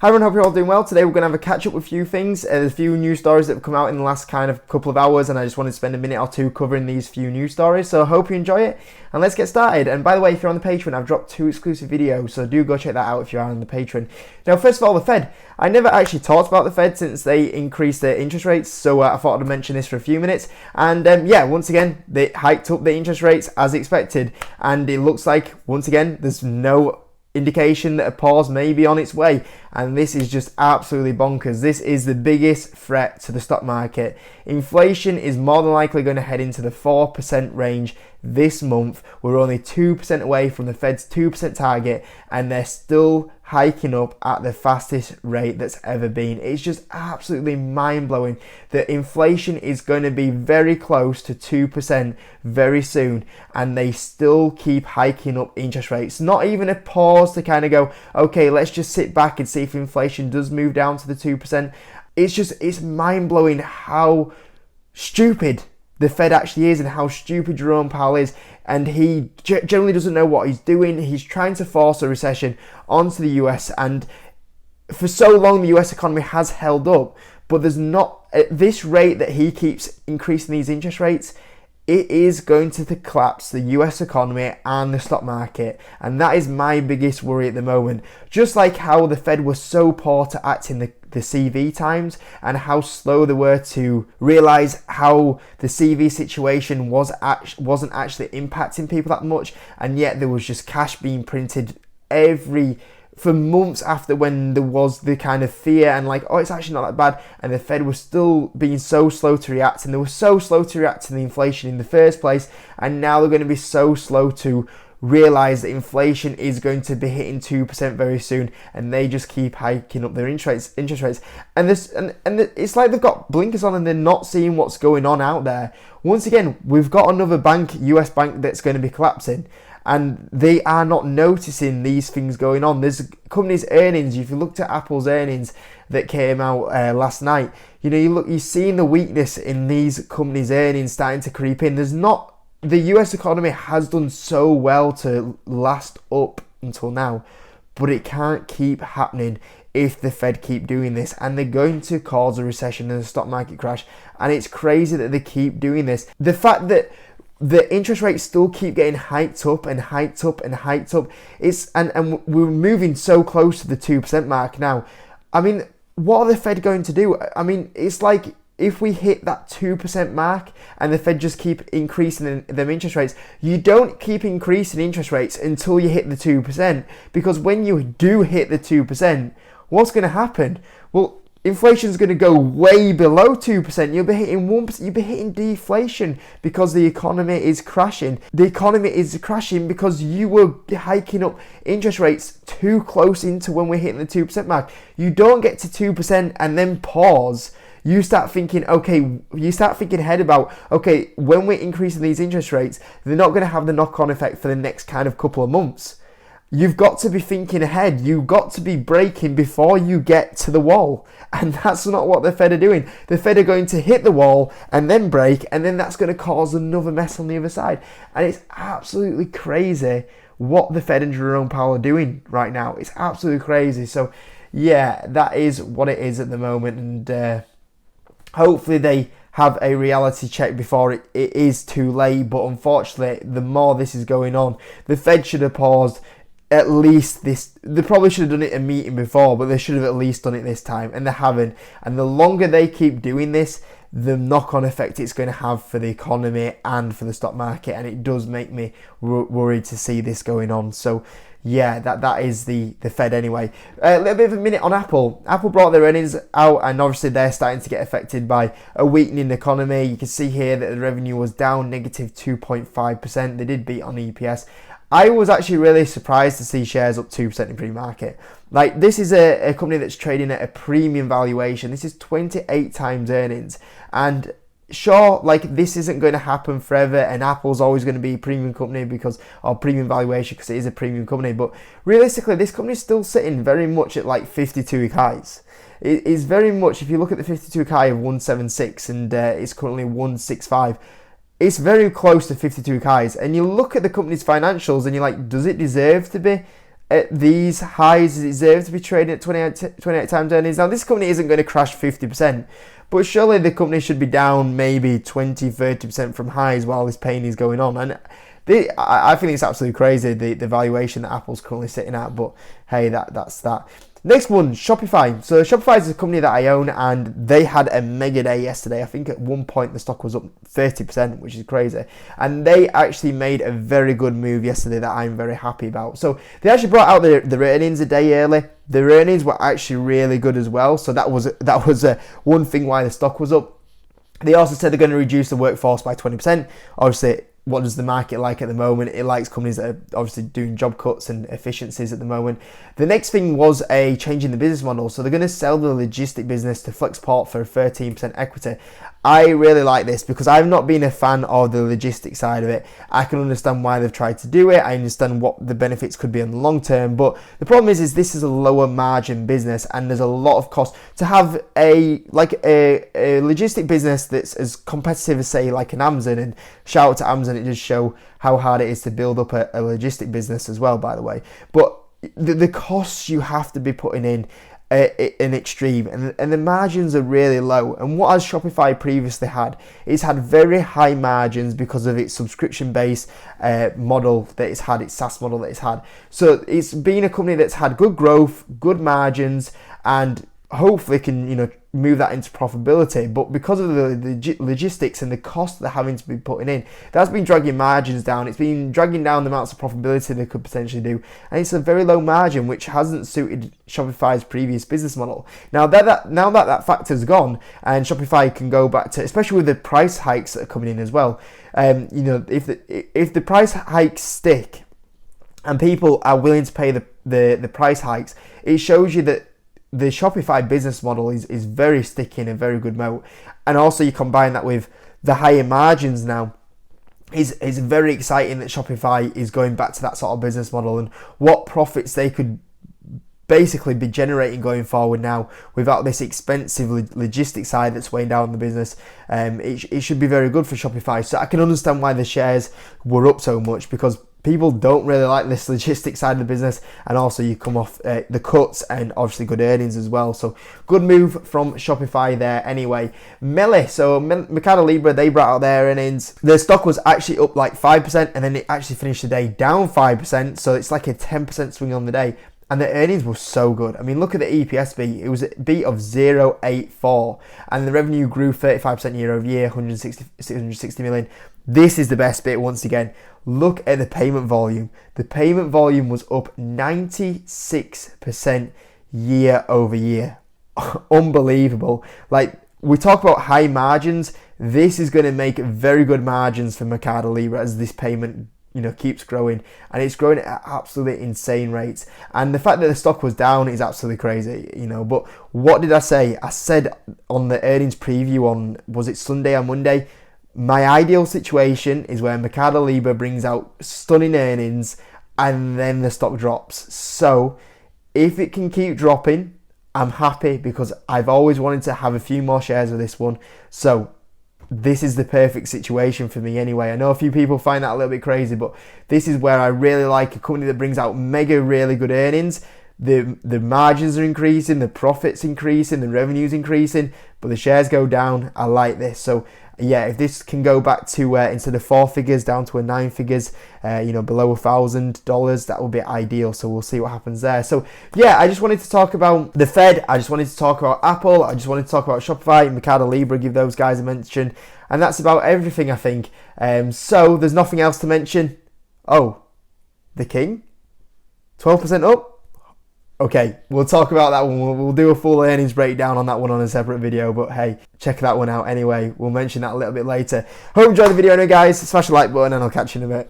Hi everyone, hope you're all doing well. Today we're going to have a catch up with a few things. There's a few news stories that have come out in the last kind of couple of hours, and I just wanted to spend a minute or two covering these few news stories. So I hope you enjoy it, and let's get started. And by the way, if you're on the Patreon, I've dropped 2 exclusive videos, so do go check that out if you are on the Patreon. Now, first of all, the Fed. I never actually talked about the Fed since they increased their interest rates, so I thought I'd mention this for a few minutes. And once again, they hiked up the interest rates as expected, and it looks like, once again, there's no indication that a pause may be on its way, and this is just absolutely bonkers. This is the biggest threat to the stock market. Inflation is more than likely going to head into the 4% range this month. We're only 2% away from the Fed's 2% target, and they're still hiking up at the fastest rate that's ever been. It's just absolutely mind-blowing that inflation is going to be very close to 2% very soon, and they still keep hiking up interest rates. Not even a pause to kind of go, okay, let's just sit back and see if inflation does move down to the 2%. It's mind-blowing how stupid the Fed actually is and how stupid Jerome Powell is, and he generally doesn't know what he's doing. He's trying to force a recession onto the US, and for so long the US economy has held up, but there's not, at this rate that he keeps increasing these interest rates, it is going to collapse the US economy and the stock market, and that is my biggest worry at the moment. Just like how the Fed was so poor to act in the CV times, and how slow they were to realise how the CV situation wasn't actually impacting people that much, and yet there was just cash being printed for months after, when there was the kind of fear and like, oh, it's actually not that bad, and the Fed was still being so slow to react, and they were so slow to react to the inflation in the first place, and now they're going to be so slow to realise that inflation is going to be hitting 2% very soon, and they just keep hiking up their interest rates. And it's like they've got blinkers on and they're not seeing what's going on out there. Once again, we've got another bank, US bank, that's going to be collapsing, and they are not noticing these things going on. There's companies' earnings. If you looked at Apple's earnings that came out last night, you're seeing the weakness in these companies' earnings starting to creep in. The US economy has done so well to last up until now, but it can't keep happening if the Fed keep doing this, and they're going to cause a recession and a stock market crash. And it's crazy that they keep doing this. The fact that the interest rates still keep getting hiked up and hiked up and hiked up, and we're moving so close to the 2% mark now. I mean, what are the Fed going to do? I mean, it's like, if we hit that 2% mark and the Fed just keep increasing them interest rates, you don't keep increasing interest rates until you hit the 2%, because when you do hit the 2%, what's going to happen? Well, inflation is going to go way below 2%. You'll be hitting 1%. You'll be hitting deflation because the economy is crashing. The economy is crashing because you were hiking up interest rates too close into when we're hitting the 2% mark. You don't get to 2% and then pause. You start thinking ahead about, okay, when we're increasing these interest rates, they're not going to have the knock-on effect for the next kind of couple of months. You've got to be thinking ahead. You've got to be braking before you get to the wall. And that's not what the Fed are doing. The Fed are going to hit the wall and then brake, and then that's going to cause another mess on the other side. And it's absolutely crazy what the Fed and Jerome Powell are doing right now. It's absolutely crazy. So, yeah, that is what it is at the moment. And hopefully they have a reality check before it is too late. But unfortunately, the more this is going on, the Fed should have paused at least this. They probably should have done it a meeting before, but they should have at least done it this time, and they haven't. And the longer they keep doing this, the knock-on effect it's going to have for the economy and for the stock market, and it does make me worried to see this going on. So yeah, that is the Fed anyway. A little bit of a minute on Apple. Apple brought their earnings out, and obviously they're starting to get affected by a weakening economy. You can see here that the revenue was down negative 2.5%. They did beat on EPS. I was actually really surprised to see shares up 2% in pre-market. Like, this is a company that's trading at a premium valuation. This is 28 times earnings. And sure, like, this isn't going to happen forever, and Apple's always going to be a premium company or premium valuation because it is a premium company. But realistically, this company is still sitting very much at like 52-week highs. It is very much, if you look at the 52-week high of 176 and it's currently 165, it's very close to 52 highs. And you look at the company's financials and you're like, does it deserve to be at these highs deserve to be trading at 28 times earnings. Now, this company isn't going to crash 50%, but surely the company should be down maybe 20-30% from highs while this pain is going on. And I think it's absolutely crazy, the valuation that Apple's currently sitting at, but hey, that's that. Next one, Shopify. So Shopify is a company that I own, and they had a mega day yesterday. I think at one point the stock was up 30%, which is crazy. And they actually made a very good move yesterday that I'm very happy about. So they actually brought out their earnings a day early. Their earnings were actually really good as well. So that was one thing why the stock was up. They also said they're going to reduce the workforce by 20%. Obviously, what does the market like at the moment? It likes companies that are obviously doing job cuts and efficiencies at the moment. The next thing was a change in the business model. So they're going to sell the logistic business to Flexport for 13% equity. I really like this because I've not been a fan of the logistics side of it. I can understand why they've tried to do it. I understand what the benefits could be in the long term. But the problem is this is a lower margin business, and there's a lot of cost to have a logistic business that's as competitive as, say, like an Amazon. And shout out to Amazon, it just show how hard it is to build up a logistic business as well, by the way. But the costs you have to be putting in extreme, and the margins are really low. And what has Shopify previously had? It's had very high margins because of its subscription-based model that it's had, its SaaS model that it's had. So it's been a company that's had good growth, good margins, and hopefully can move that into profitability. But because of the logistics and the cost they're having to be putting in, that's been dragging margins down. It's been dragging down the amounts of profitability they could potentially do, and it's a very low margin, which hasn't suited Shopify's previous business model. Now that factor's gone, and Shopify can go back to, especially with the price hikes that are coming in as well. If the price hikes stick and people are willing to pay the price hikes, it shows you that the Shopify business model is very sticky and a very good moat. And also you combine that with the higher margins now. It's very exciting that Shopify is going back to that sort of business model, and what profits they could basically be generating going forward now without this expensive logistics side that's weighing down the business. It should be very good for Shopify. So I can understand why the shares were up so much, because people don't really like this logistics side of the business, and also you come off the cuts and obviously good earnings as well. So good move from Shopify there. Anyway, Mercadolibre, they brought out their earnings. Their stock was actually up like 5%, and then it actually finished the day down 5%. So it's like a 10% swing on the day. And the earnings were so good. I mean, look at the EPS beat. It was a beat of 0.84. And the revenue grew 35% year over year, 660 million. This is the best bit once again. Look at the payment volume. The payment volume was up 96% year over year. Unbelievable. Like, we talk about high margins. This is going to make very good margins for Mercadolibre as this payment keeps growing, and it's growing at absolutely insane rates. And the fact that the stock was down is absolutely crazy, But what did I say? I said on the earnings preview on, was it Sunday or Monday? My ideal situation is where Mercadolibre brings out stunning earnings and then the stock drops. So if it can keep dropping, I'm happy, because I've always wanted to have a few more shares of this one. So this is the perfect situation for me anyway. I know a few people find that a little bit crazy, but this is where I really like a company that brings out really good earnings. The margins are increasing, the profits increasing, the revenue's increasing, but the shares go down. I like this. So yeah, if this can go back to instead of 4 figures down to 9 figures, below $1,000, that would be ideal. So we'll see what happens there. So yeah, I just wanted to talk about the Fed. I just wanted to talk about Apple. I just wanted to talk about Shopify, Mercadolibre, give those guys a mention, and that's about everything, I think. So there's nothing else to mention. Oh, the King, 12% up. Okay, we'll talk about that one. We'll do a full earnings breakdown on that one on a separate video, but hey, check that one out anyway. We'll mention that a little bit later. Hope you enjoyed the video anyway, guys. Smash the like button and I'll catch you in a bit.